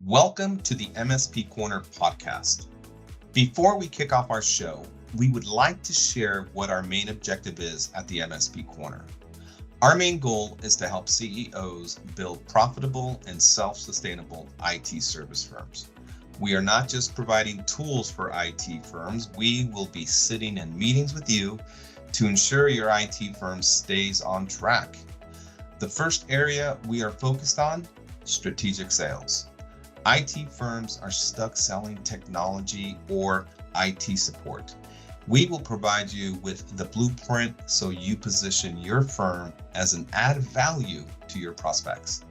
Welcome to the MSP Corner podcast. Before we kick off our show, we would like to share what our main objective is at the MSP Corner. Our main goal is to help CEOs build profitable and self-sustainable IT service firms. We are not just providing tools for IT firms, we will be sitting in meetings with you to ensure your IT firm stays on track. The first area we are focused on, strategic sales. IT firms are stuck selling technology or IT support. We will provide you with the blueprint so you position your firm as an added value to your prospects.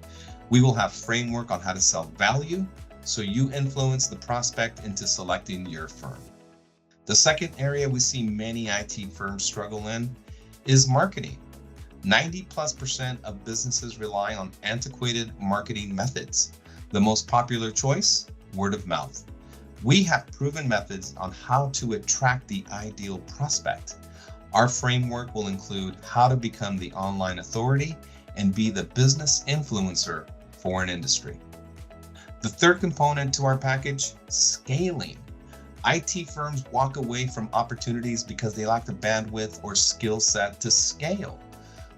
We will have framework on how to sell value so you influence the prospect into selecting your firm. The second area we see many IT firms struggle in is marketing. 90+% of businesses rely on antiquated marketing methods. The most popular choice, word of mouth. We have proven methods on how to attract the ideal prospect. Our framework will include how to become the online authority and be the business influencer for an industry. The third component to our package, scaling. IT firms walk away from opportunities because they lack the bandwidth or skill set to scale.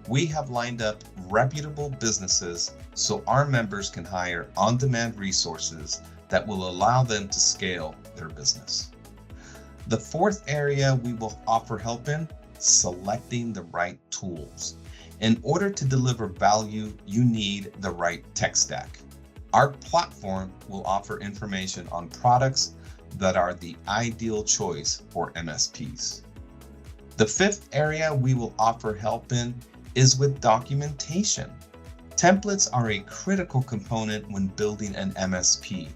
We have lined up reputable businesses so our members can hire on-demand resources that will allow them to scale their business. The fourth area we will offer help in, selecting the right tools. In order to deliver value, you need the right tech stack. Our platform will offer information on products that are the ideal choice for MSPs. The fifth area we will offer help in is with documentation. Templates are a critical component when building an MSP.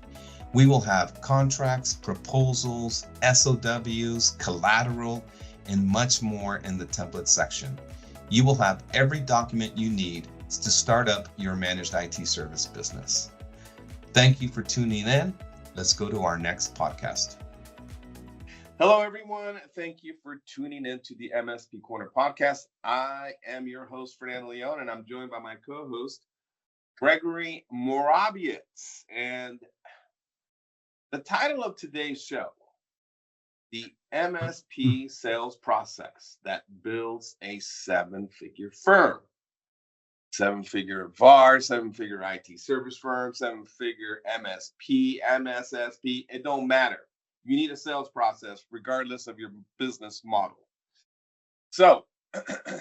We will have contracts, proposals, SOWs, collateral, and much more in the template section. You will have every document you need to start up your managed IT service business. Thank you for tuning in. Let's go to our next podcast. Hello, everyone. Thank you for tuning in to the MSP Corner podcast. I am your host, Fernando Leon, and I'm joined by my co-host, Gregory Morawietz. And the title of today's show, the MSP sales process that builds a seven-figure firm. Seven-figure VAR, seven-figure IT service firm, seven-figure MSP, MSSP, it don't matter. You need a sales process regardless of your business model. So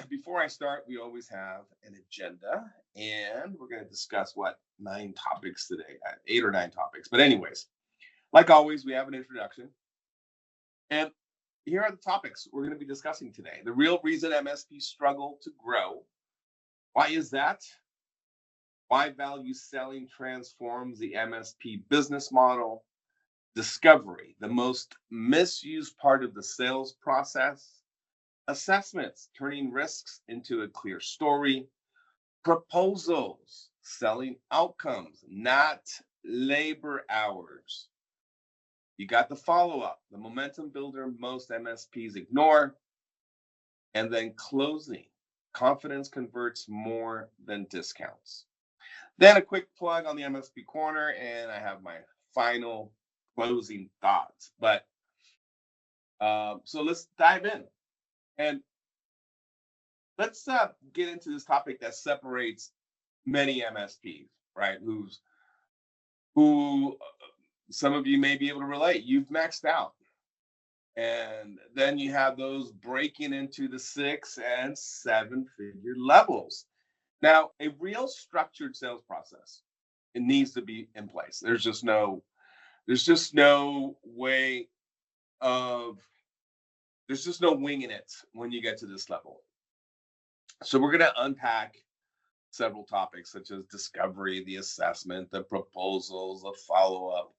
before I start, we always have an agenda, and we're going to discuss 9 topics today, 8 or 9 topics. But anyways, like always, we have an introduction. And here are the topics we're going to be discussing today. The real reason MSPs struggle to grow. Why is that? Why value selling transforms the MSP business model. Discovery, the most misused part of the sales process. Assessments, turning risks into a clear story. Proposals, selling outcomes, not labor hours. You got the follow-up, the momentum builder most MSPs ignore. And then closing, confidence converts more than discounts. Then a quick plug on the MSP Corner, and I have my final closing thoughts. But so let's dive in, and let's get into this topic that separates many MSPs, right? Who some of you may be able to relate. You've maxed out, and then you have those breaking into the 6 and 7-figure levels. Now, a real structured sales process, it needs to be in place. There's just no way there's just no winging it when you get to this level. So we're going to unpack several topics such as discovery, the assessment, the proposals, the follow-up,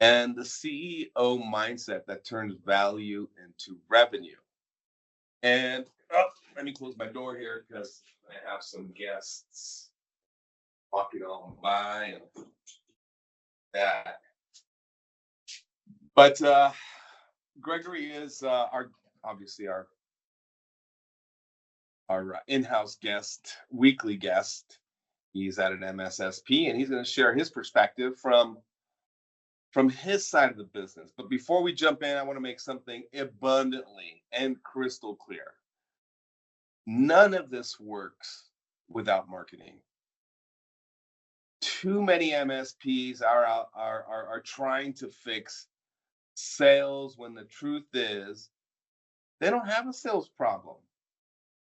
and the CEO mindset that turns value into revenue. And let me close my door here because I have some guests walking on by and that. But Gregory is our in-house guest, weekly guest, He's at an MSSP, and he's going to share his perspective from his side of the business. But before we jump in, I want to make something abundantly and crystal clear. None of this works without marketing. Too many MSPs are trying to fix sales when the truth is they don't have a sales problem.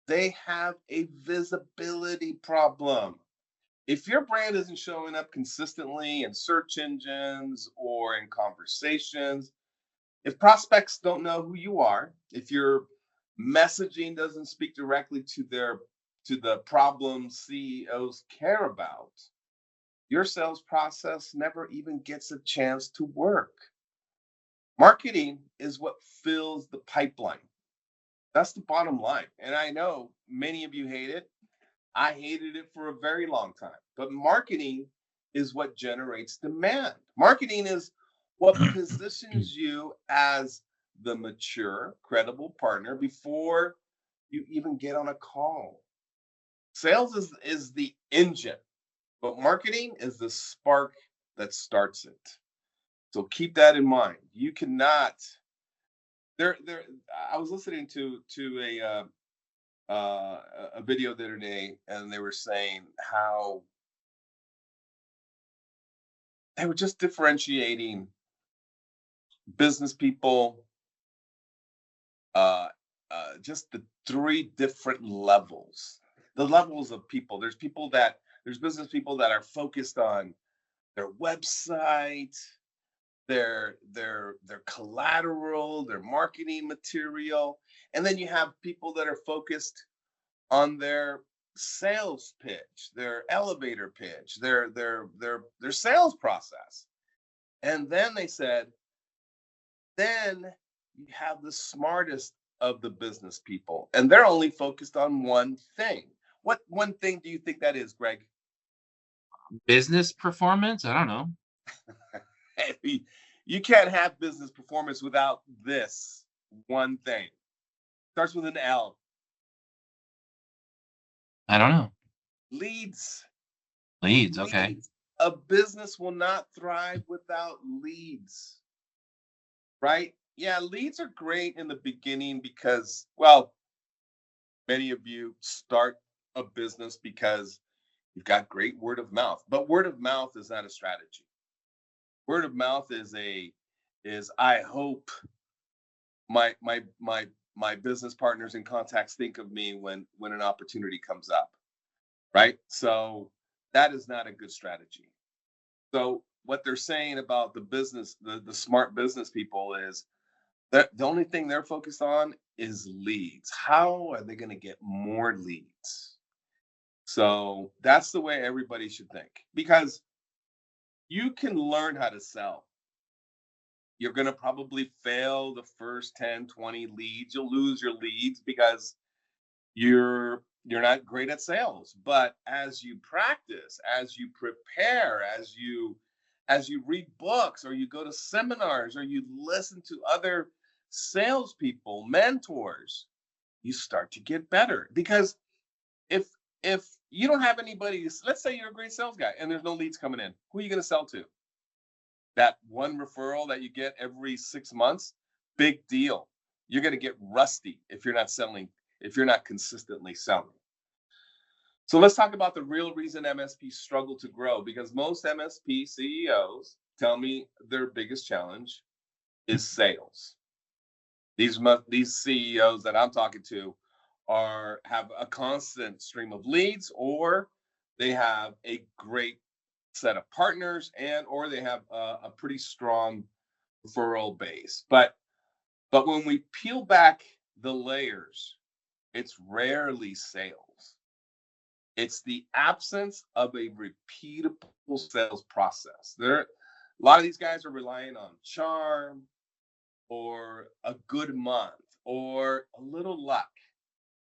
They have a visibility problem. If your brand isn't showing up consistently in search engines or in conversations, if prospects don't know who you are, if your messaging doesn't speak directly to the problems CEOs care about, your sales process never even gets a chance to work. Marketing is what fills the pipeline. That's the bottom line. And I know many of you hate it. I hated it for a very long time. But marketing is what generates demand. Marketing is what positions you as the mature, credible partner before you even get on a call. Sales is the engine, but marketing is the spark that starts it. So keep that in mind. You cannot. There. I was listening to a video the other day, and they were saying how they were just differentiating business people, uh, just the three different levels. The levels of people. There's business people that are focused on their website, their collateral, their marketing material, and then you have people that are focused on their sales pitch, their elevator pitch, their sales process. And then they said, then you have the smartest of the business people, and they're only focused on one thing. What one thing do you think that is, Greg? Business performance? I don't know. You can't have business performance without this one thing. Starts with an L. I don't know. Leads. Leads, okay. Leads. A business will not thrive without leads. Right? Yeah, leads are great in the beginning because, well, many of you start a business because you've got great word of mouth. But word of mouth is not a strategy. Word of mouth is I hope my business partners and contacts think of me when an opportunity comes up, right? So that is not a good strategy. So what they're saying about the smart business people is that the only thing they're focused on is leads. How are they going to get more leads? So that's the way everybody should think, because you can learn how to sell. You're going to probably fail the first 10, 20 leads. You'll lose your leads because you're not great at sales. But as you practice, as you prepare, as you read books, or you go to seminars, or you listen to other salespeople, mentors, you start to get better. Because if if you don't have anybody, let's say you're a great sales guy and there's no leads coming in, who are you going to sell to? That one referral that you get every 6 months, big deal. You're going to get rusty if you're not selling, if you're not consistently selling. So let's talk about the real reason MSPs struggle to grow, because most MSP CEOs tell me their biggest challenge is sales. These CEOs that I'm talking to have a constant stream of leads, or they have a great set of partners, and or they have a pretty strong referral base. But when we peel back the layers, it's rarely sales. It's the absence of a repeatable sales process. A lot of these guys are relying on charm, or a good month, or a little luck.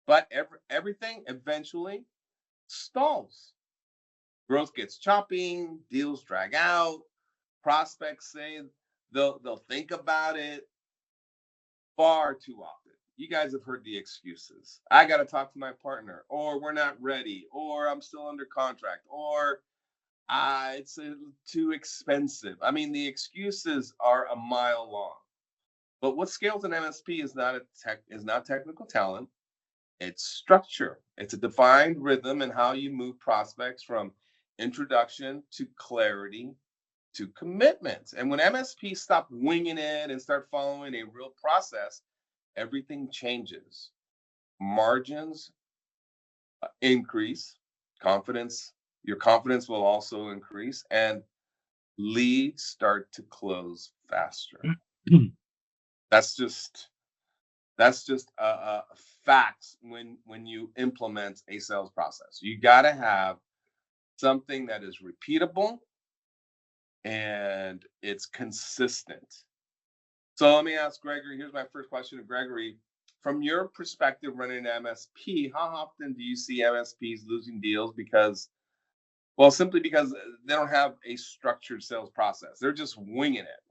But everything eventually stalls. Growth gets choppy, deals drag out, prospects say they'll think about it far too often. you guys have heard the excuses. I got to talk to my partner, or we're not ready, or I'm still under contract, or it's too expensive. I mean, the excuses are a mile long. But what scales an MSP is not technical talent. It's structure. It's a defined rhythm and how you move prospects from introduction to clarity to commitment. And when MSPs stop winging it and start following a real process, everything changes. Margins increase, confidence, your confidence will also increase, and leads start to close faster. That's just facts when you implement a sales process. You got to have something that is repeatable and it's consistent. So let me ask Gregory. Here's my first question to Gregory. From your perspective running an MSP, how often do you see MSPs losing deals simply because they don't have a structured sales process? They're just winging it.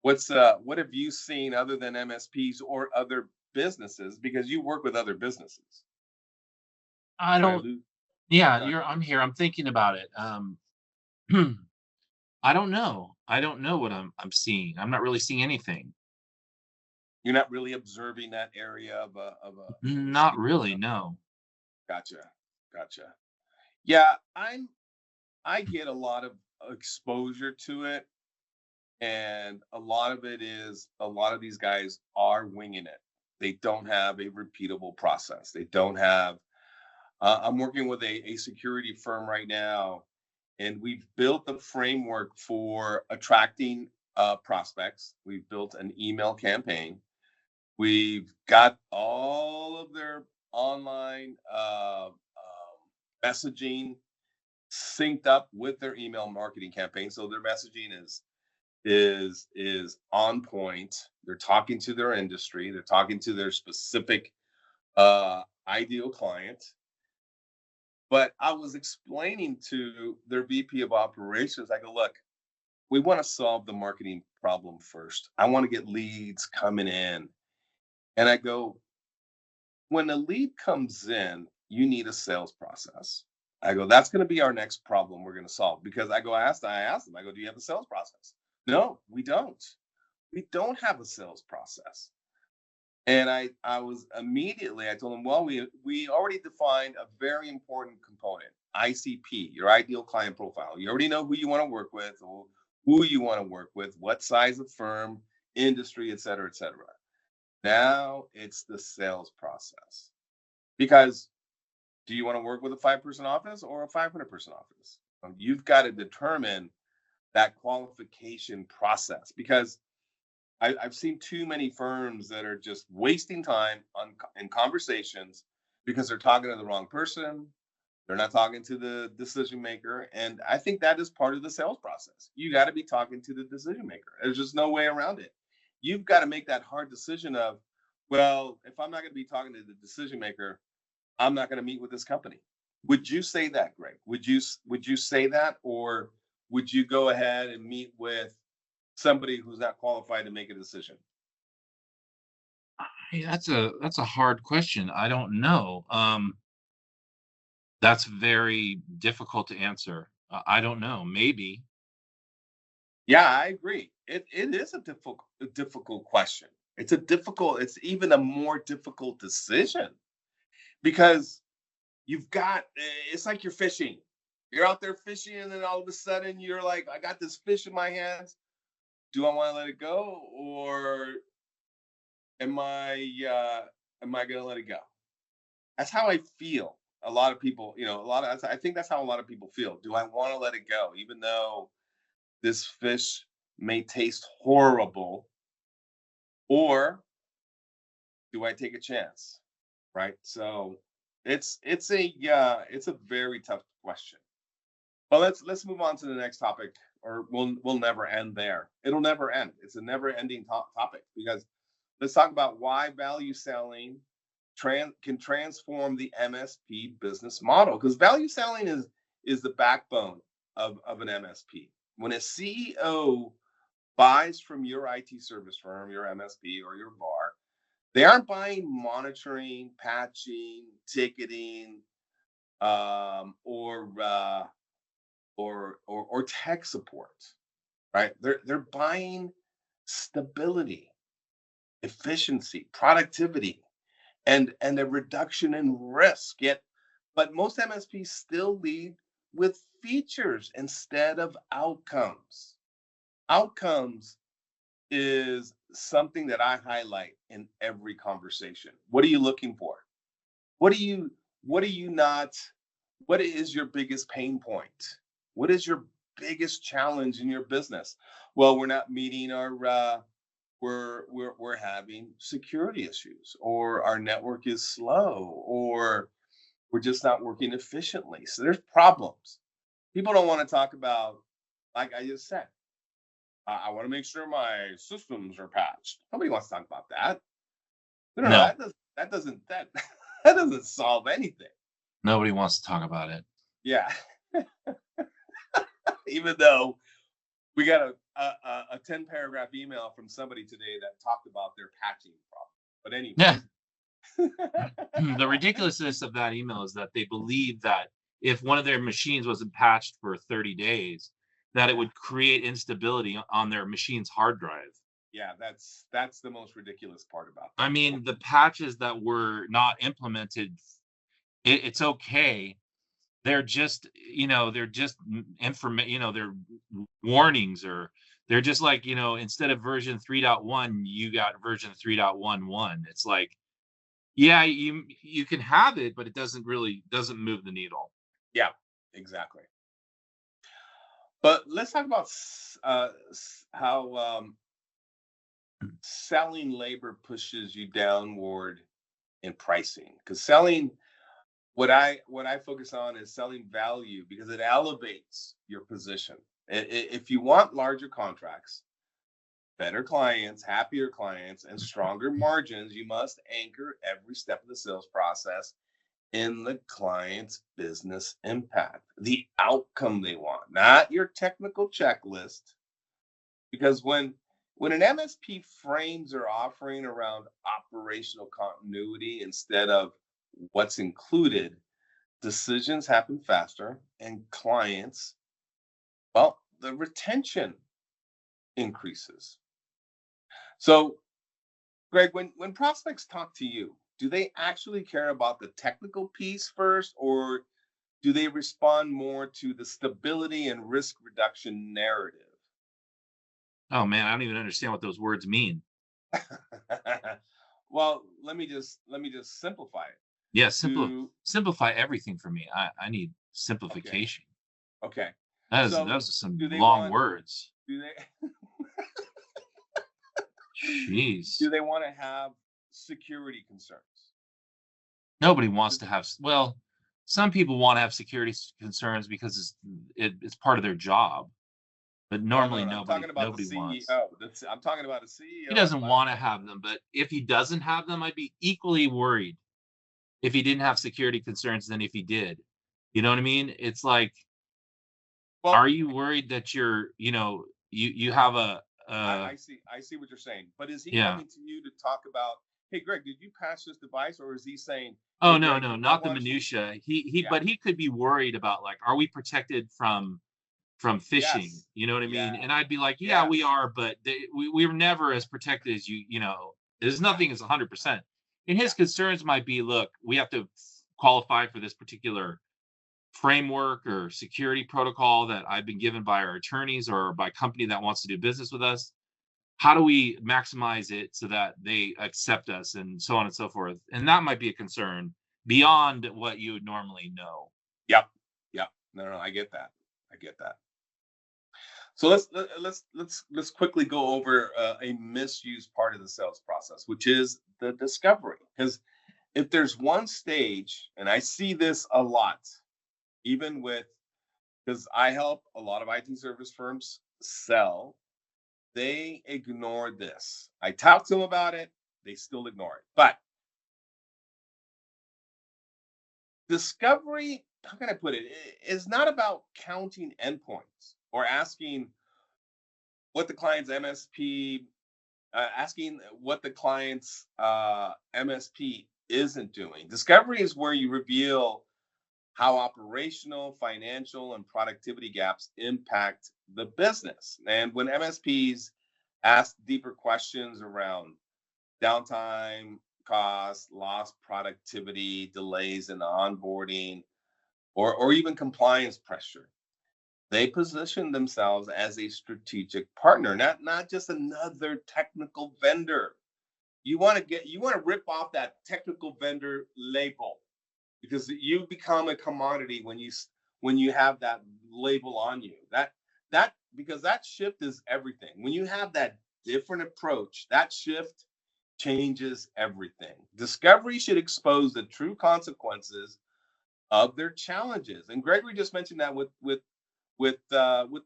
What have you seen other than MSPs or other businesses, because you work with other businesses? I Did I don't. lose? Yeah, Sorry. I'm here. I'm thinking about it. I don't know. I don't know what I'm seeing. I'm not really seeing anything. You're not really observing that area of a Not issue. really. No. Gotcha. Yeah, I get a lot of exposure to it, and a lot of it is a lot of these guys are winging it. They don't have a repeatable process. They don't have. I'm working with a security firm right now, and we've built the framework for attracting prospects. We've built an email campaign. We've got all of their online messaging synced up with their email marketing campaign, so their messaging is on point. They're talking to their industry. They're talking to their specific ideal client. But I was explaining to their VP of operations, I go, look, we want to solve the marketing problem first. I want to get leads coming in. And I go, when a lead comes in, you need a sales process. I go, that's going to be our next problem we're going to solve. Because I asked them, I go, do you have a sales process? No, we don't. We don't have a sales process. And I was immediately, I told them, well, we already defined a very important component, ICP, your ideal client profile. You already know who you want to work with, or who you want to work with, what size of firm, industry, et cetera, et cetera. Now it's the sales process. Because do you want to work with a 5-person office or a 500-person office? You've got to determine that qualification process, because I've seen too many firms that are just wasting time in conversations because they're talking to the wrong person. They're not talking to the decision maker. And I think that is part of the sales process. You got to be talking to the decision maker. There's just no way around it. You've got to make that hard decision of, well, if I'm not going to be talking to the decision maker, I'm not going to meet with this company. Would you say that, Greg? Would you say that, or would you go ahead and meet with somebody who's not qualified to make a decision? Hey, that's a hard question. I don't know. That's very difficult to answer. I don't know. Maybe. Yeah, I agree. It is a difficult question. It's even a more difficult decision, because it's like you're fishing. You're out there fishing, and then all of a sudden you're like, I got this fish in my hands. Do I want to let it go, or am I gonna let it go? That's how I feel. A lot of people, I think that's how a lot of people feel. Do I want to let it go, even though this fish may taste horrible, or do I take a chance? Right. So it's a very tough question. But let's move on to the next topic, or we'll never end there. It'll never end. It's a never ending topic, because let's talk about why value selling can transform the MSP business model. Because value selling is the backbone of an MSP. When a CEO buys from your IT service firm, your MSP, or your VAR, They aren't buying monitoring, patching, ticketing, or tech support, right? They're buying stability, efficiency, productivity, and a reduction in risk. Yet, but most MSPs still lead with features instead of outcomes. Outcomes is something that I highlight in every conversation. What are you looking for? What do you what are you not what is your biggest pain point? What is your biggest challenge in your business? Well, we're not meeting our we're having security issues, or our network is slow, or we're just not working efficiently. So there's problems. People don't want to talk about, like I just said, I want to make sure my systems are patched. Nobody wants to talk about that. No, no, no, No, that doesn't solve anything. nobody wants to talk about it. Yeah. Even though we got a 10 paragraph email from somebody today that talked about their patching problem. But Yeah. anyway. The ridiculousness of that email is that they believe that if one of their machines wasn't patched for 30 days, that it Yeah. would create instability on their machine's hard drive. Yeah, that's the most ridiculous part about I that. mean, the patches that were not implemented, it's okay. They're just, they're just they're warnings, or they're just like, instead of version 3.1, you got version 3.11. It's like, yeah, you can have it, but it doesn't move the needle. Yeah, exactly. But let's talk about how selling labor pushes you downward in pricing. Because selling, what I focus on is selling value, because it elevates your position. If you want larger contracts, better clients, happier clients, and stronger margins, you must anchor every step of the sales process in the client's business impact, the outcome they want, not your technical checklist. Because when an MSP frames their offering around operational continuity instead of what's included, decisions happen faster, and clients, well, the retention increases. So, Greg, when prospects talk to you, do they actually care about the technical piece first, or do they respond more to the stability and risk reduction narrative? Oh man, I don't even understand what those words mean. Well, let me just simplify it. Yeah, Do simplify everything for me. I need Okay, simplification. okay. Those So are some do they long want words. do they do Jeez. they want to have security concerns? Nobody wants to have well, some people want to have security concerns because it's part of their job, but No, no, normally no. I'm talking about the nobody wants. CEO. I'm talking about a He CEO. doesn't want to have them, but if he doesn't have them, I'd be equally worried if he didn't have security concerns than if he did. You know what I mean? It's like, Well, are you worried that you have I see what you're saying. But is he yeah. coming to you to talk about, hey, Greg, did you patch this device, or is he saying, Oh, hey, no, Greg, no, I not the want you? minutia. He Yeah. but he could be worried about, like, are we protected from phishing? Yes. You know what I mean? Yeah. And I'd be like, yeah, we Yes. are, but we're never as protected as there's Yeah. nothing as 100%. And his Yeah. concerns might be, look, we have to qualify for this particular framework or security protocol that I've been given by our attorneys or by a company that wants to do business with us. How do we maximize it so that they accept us, and so on and so forth? And that might be a concern beyond what you would normally know. Yep. Yep. No, no, I get that. I get that. So let's quickly go over a misused part of the sales process, which is the discovery. Because if there's one stage, and I see this a lot, even with, because I help a lot of IT service firms sell, they ignore this. I talk to them about it, they still ignore it. But discovery, how can I put it, is not about counting endpoints or asking what the client's MSP asking what the client's MSP isn't doing. Discovery is where you reveal how operational, financial, and productivity gaps impact the business. And when MSPs ask deeper questions around downtime, costs, lost productivity, delays in onboarding, or even compliance pressure, they position themselves as a strategic partner, not just another technical vendor. You want to rip off that technical vendor label, because you become a commodity when you have that label on you. That because that shift is everything. When you have that different approach, that shift changes everything. Discovery should expose the true consequences of their challenges. And Gregory just mentioned that with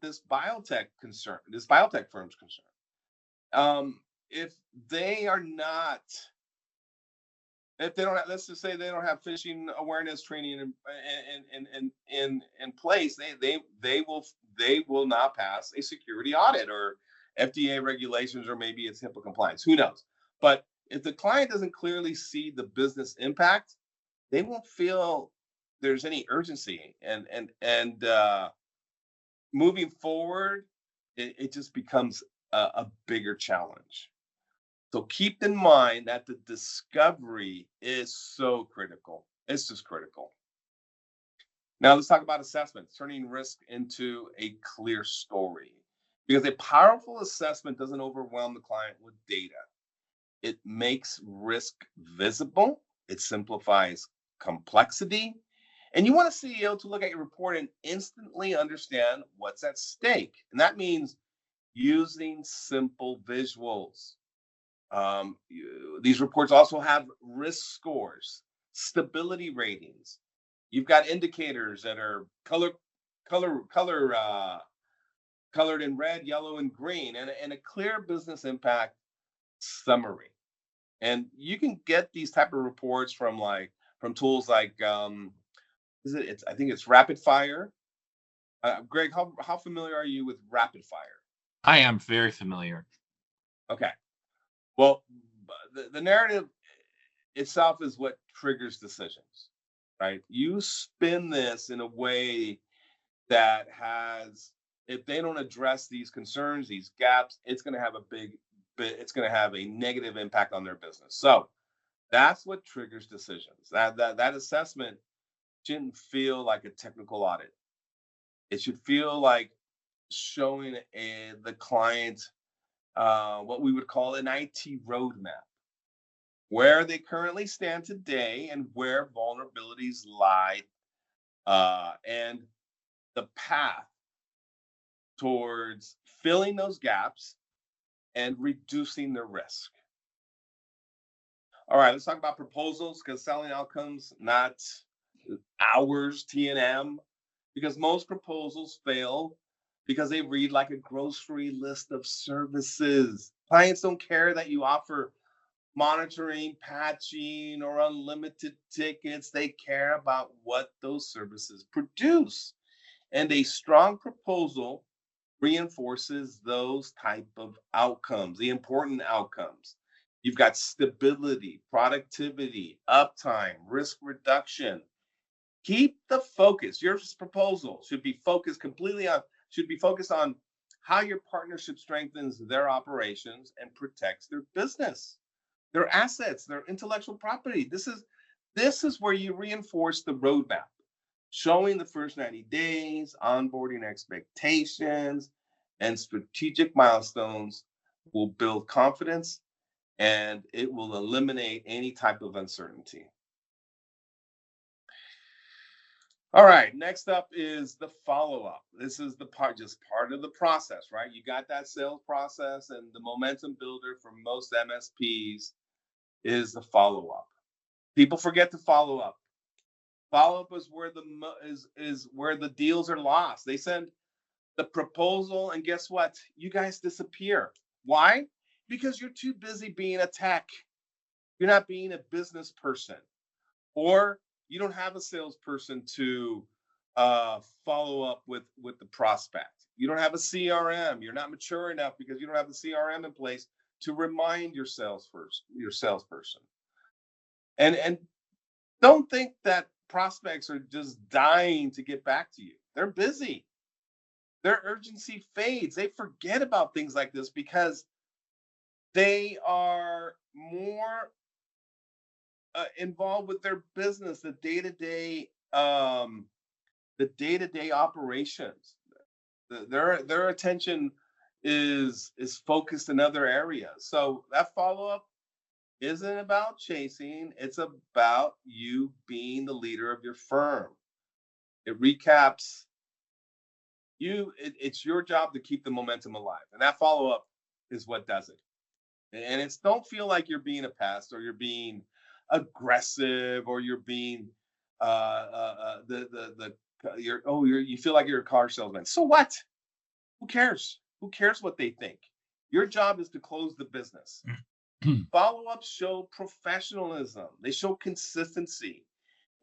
this biotech concern, this biotech firm's concern. If they are not, if they don't have, let's just say they don't have phishing awareness training in place, they will not pass a security audit or FDA regulations, or maybe it's HIPAA compliance. Who knows? But if the client doesn't clearly see the business impact, they won't feel there's any urgency, and moving forward, it just becomes a bigger challenge. So keep in mind that the discovery is so critical. It's just critical. Now let's talk about assessments, turning risk into a clear story. Because a powerful assessment doesn't overwhelm the client with data. It makes risk visible, it simplifies complexity, and you want a CEO to look at your report and instantly understand what's at stake. And that means using simple visuals. These reports also have risk scores, stability ratings. You've got indicators that are colored in red, yellow, and green, and a clear business impact summary. And you can get these type of reports from tools like I think it's Rapid Fire. Greg, how familiar are you with Rapid Fire? I am very familiar. Okay. Well, the narrative itself is what triggers decisions, right? You spin this in a way that has, if they don't address these concerns, these gaps, it's going to have it's going to have a negative impact on their business. So that's what triggers decisions. That assessment shouldn't feel like a technical audit. It should feel like showing the client what we would call an IT roadmap, where they currently stand today and where vulnerabilities lie, and the path towards filling those gaps and reducing the risk. All right, let's talk about proposals, because selling outcomes, not hours, T&M, because most proposals fail because they read like a grocery list of services. Clients don't care that you offer monitoring, patching, or unlimited tickets. They care about what those services produce. And a strong proposal reinforces those type of outcomes, the important outcomes. You've got stability, productivity, uptime, risk reduction. Keep the focus. Your proposal should be focused on how your partnership strengthens their operations and protects their business, their assets, their intellectual property. This is where you reinforce the roadmap, showing the first 90 days, onboarding expectations, and strategic milestones will build confidence, and it will eliminate any type of uncertainty. All right, next up is the follow-up. This is part of the process, right? You got that sales process, and the momentum builder for most MSPs is the follow-up. People forget to follow up. Follow-up is where the deals are lost. They send the proposal, and guess what? You guys disappear. Why? Because you're too busy being a tech. You're not being a business person, or you don't have a salesperson to follow up with the prospect. You don't have a CRM. You're not mature enough because you don't have the CRM in place to remind your salesperson. And don't think that prospects are just dying to get back to you. They're busy. Their urgency fades. They forget about things like this because they are more involved with their business, the day-to-day operations. Their attention is focused in other areas. So that follow-up isn't about chasing, it's about you being the leader of your firm. It recaps it's your job to keep the momentum alive. And that follow-up is what does it. And it's don't feel like you're being a pest or you're being aggressive or you're being you feel like you're a car salesman. So what? Who cares? Who cares what they think? Your job is to close the business. Follow-ups show professionalism. They show consistency.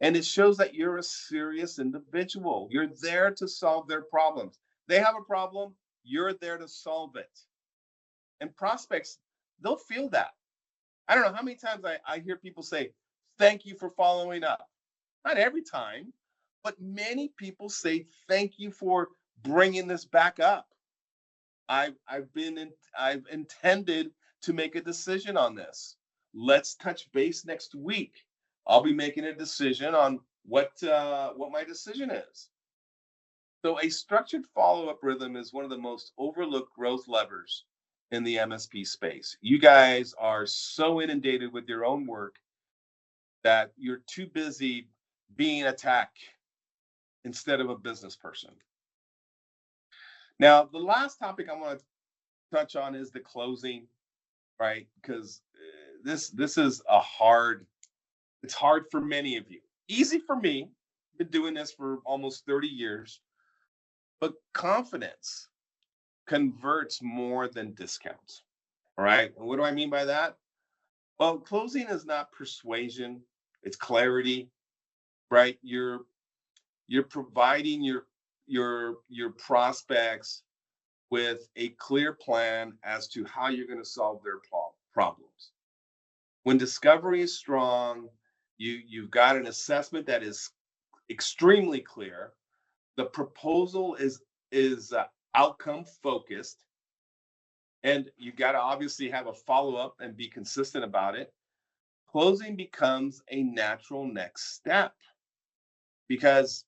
And it shows that you're a serious individual. You're there to solve their problems. They have a problem, you're there to solve it. And prospects, they'll feel that. I don't know how many times I hear people say, thank you for following up. Not every time, but many people say, thank you for bringing this back up. I've intended to make a decision on this. Let's touch base next week. I'll be making a decision on what my decision is. So a structured follow-up rhythm is one of the most overlooked growth levers in the MSP space. You guys are so inundated with your own work that you're too busy being a tech instead of a business person. Now, the last topic I want to touch on is the closing, right? Because this is it's hard for many of you. Easy for me. Been doing this for almost 30 years. But confidence converts more than discounts. All right. And what do I mean by that? Well, closing is not persuasion, it's clarity, right? You're providing your prospects with a clear plan as to how you're going to solve their problems. When discovery is strong, you've got an assessment that is extremely clear. The proposal is outcome focused, and you got to obviously have a follow-up and be consistent about it. Closing becomes a natural next step because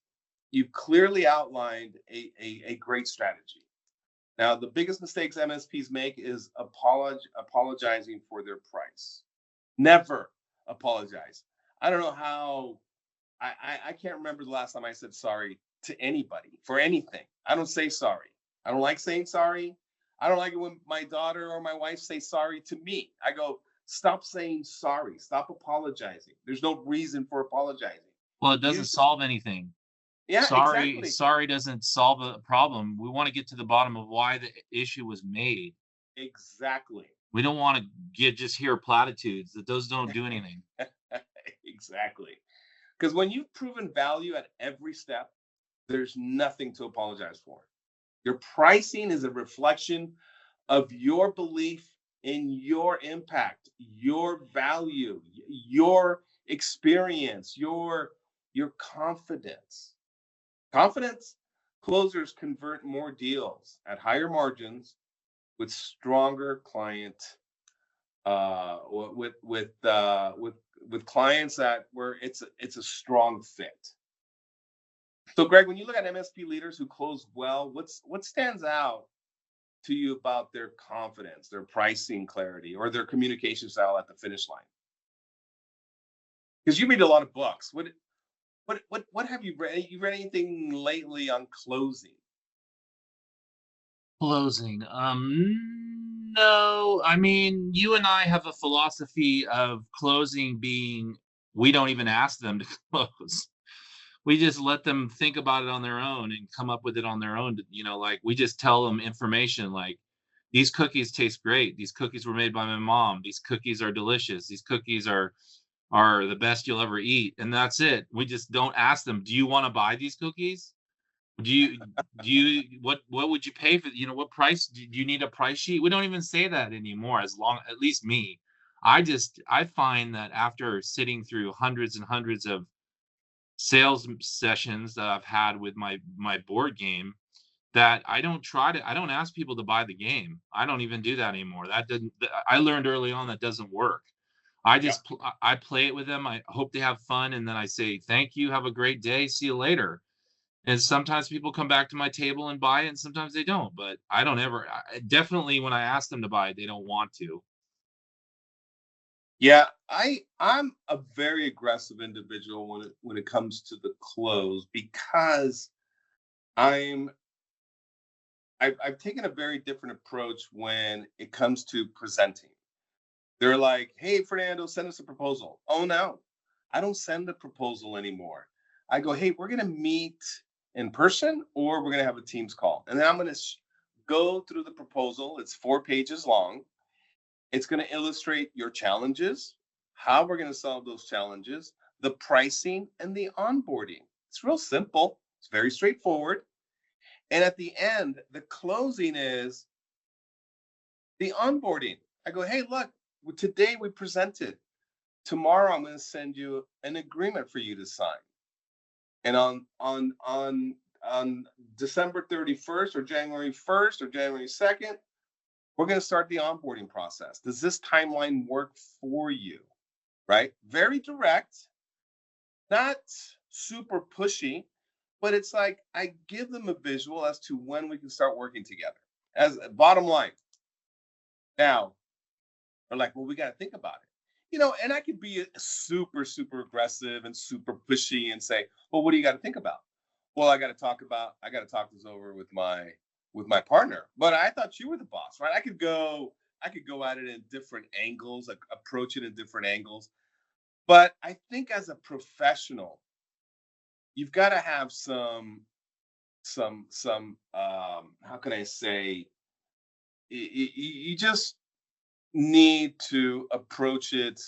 you've clearly outlined a great strategy. Now, the biggest mistakes MSPs make is apologizing for their price. Never apologize. I don't know how, I can't remember the last time I said sorry to anybody for anything. I don't say sorry. I don't like saying sorry. I don't like it when my daughter or my wife say sorry to me. I go, stop saying sorry. Stop apologizing. There's no reason for apologizing. Well, it doesn't solve anything. Yeah, exactly. Sorry doesn't solve a problem. We want to get to the bottom of why the issue was made. Exactly. We don't want to just hear platitudes. Those don't do anything. Exactly. Because when you've proven value at every step, there's nothing to apologize for. Your pricing is a reflection of your belief in your impact, your value, your experience, your confidence. Confidence closers convert more deals at higher margins with stronger client with clients that where it's a strong fit. So, Greg, when you look at MSP leaders who close well, what stands out to you about their confidence, their pricing clarity, or their communication style at the finish line? Because you read a lot of books. What have you read? You read anything lately on closing? Closing. No. I mean, you and I have a philosophy of closing being we don't even ask them to close. We just let them think about it on their own and come up with it on their own. Like we just tell them information like these cookies taste great. These cookies were made by my mom. These cookies are delicious. These cookies are the best you'll ever eat. And that's it. We just don't ask them, do you want to buy these cookies? What would you pay for, what price do you need a price sheet? We don't even say that anymore, at least me. I find that after sitting through hundreds and hundreds of sales sessions that I've had with my board game, that I don't ask people to buy the game. I don't even do that anymore. I learned early on that doesn't work. Yep. I play it with them. I hope they have fun, and then I say, "Thank you, have a great day, see you later." And sometimes people come back to my table and buy it, and sometimes they don't. But I don't ever definitely when I ask them to buy it, they don't want to. Yeah, I'm a very aggressive individual when it comes to the close, because I'm I've taken a very different approach when it comes to presenting. They're like, "Hey, Fernando, send us a proposal." Oh no, I don't send a proposal anymore. I go, "Hey, we're gonna meet in person, or we're gonna have a Teams call, and then I'm gonna go through the proposal. It's 4 pages long. It's gonna illustrate your challenges, how we're gonna solve those challenges, the pricing, and the onboarding. It's real simple. It's very straightforward. And at the end, the closing is the onboarding. I go, hey, look, today we presented. Tomorrow I'm going to send you an agreement for you to sign. And on December 31st or January 1st or January 2nd, we're going to start the onboarding process. Does this timeline work for you? Right? Very direct, not super pushy, but it's like I give them a visual as to when we can start working together. As a bottom line. Now, they're like, well, we got to think about it. And I could be super, super aggressive and super pushy and say, well, what do you got to think about? Well, I got to talk this over with my partner. But I thought you were the boss, right? I could go at it in different angles, like approach it in different angles. But I think as a professional, you've got to have some how can I say, you just need to approach it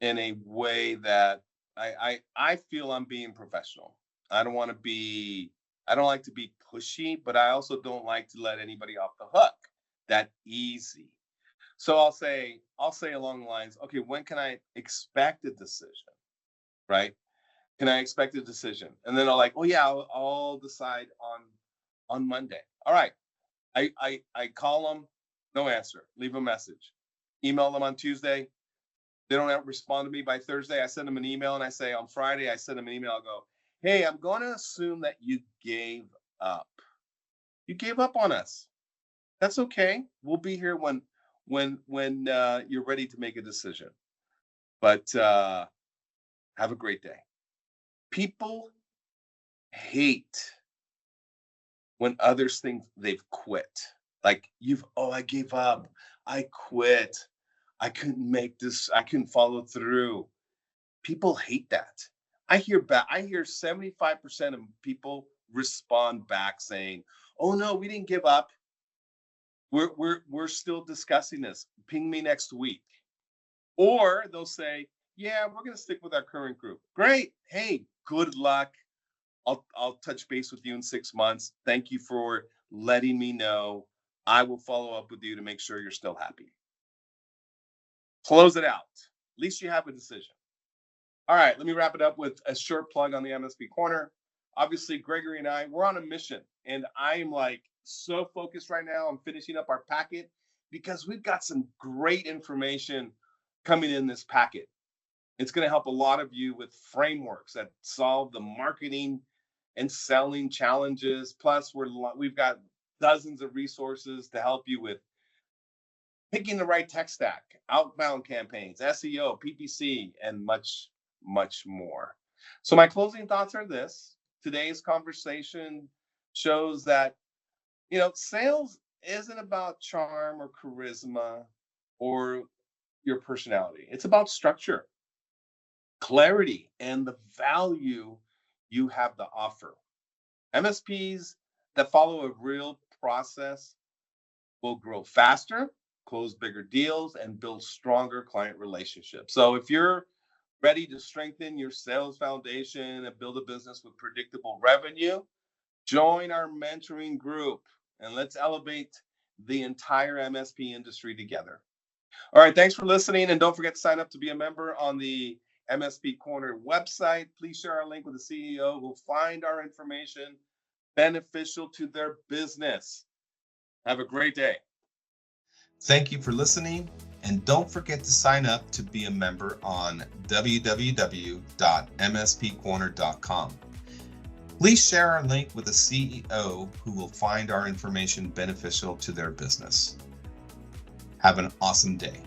in a way that I feel I'm being professional. I don't want to be I don't like to be pushy, but I also don't like to let anybody off the hook that easy. So I'll say along the lines, okay, when can I expect a decision? Right? Can I expect a decision? And then I'll like, oh yeah, I'll decide on Monday. All right. I call them, no answer. Leave a message. Email them on Tuesday. They don't respond to me by Thursday. I send them an email and I say on Friday, I send them an email. I'll go, hey, I'm going to assume that you gave up. You gave up on us. That's okay. We'll be here when you're ready to make a decision. But have a great day. People hate when others think they've quit. Like I gave up. I quit. I couldn't make this, I couldn't follow through. People hate that. I hear 75% of people respond back saying, "Oh no, we didn't give up. We're still discussing this. Ping me next week." Or they'll say, "Yeah, we're going to stick with our current group." Great. Hey, good luck. I'll touch base with you in 6 months. Thank you for letting me know. I will follow up with you to make sure you're still happy. Close it out. At least you have a decision. All right, let me wrap it up with a short plug on the MSP Corner. Obviously, Gregory and we're on a mission, and I'm like so focused right now on finishing up our packet because we've got some great information coming in this packet. It's going to help a lot of you with frameworks that solve the marketing and selling challenges. Plus, we've got dozens of resources to help you with picking the right tech stack, outbound campaigns, SEO, PPC, and much, much more. So my closing thoughts are this. Today's conversation shows that, sales isn't about charm or charisma or your personality. It's about structure, clarity, and the value you have to offer. MSPs that follow a real process will grow faster, close bigger deals, and build stronger client relationships. So if you're ready to strengthen your sales foundation and build a business with predictable revenue, Join our mentoring group and let's elevate the entire MSP industry together. All right, thanks for listening. And don't forget to sign up to be a member on the MSP Corner website. Please share our link with the CEO who will find our information beneficial to their business. Have a great day. Thank you for listening, and don't forget to sign up to be a member on www.mspcorner.com. Please share our link with the CEO who will find our information beneficial to their business. Have an awesome day.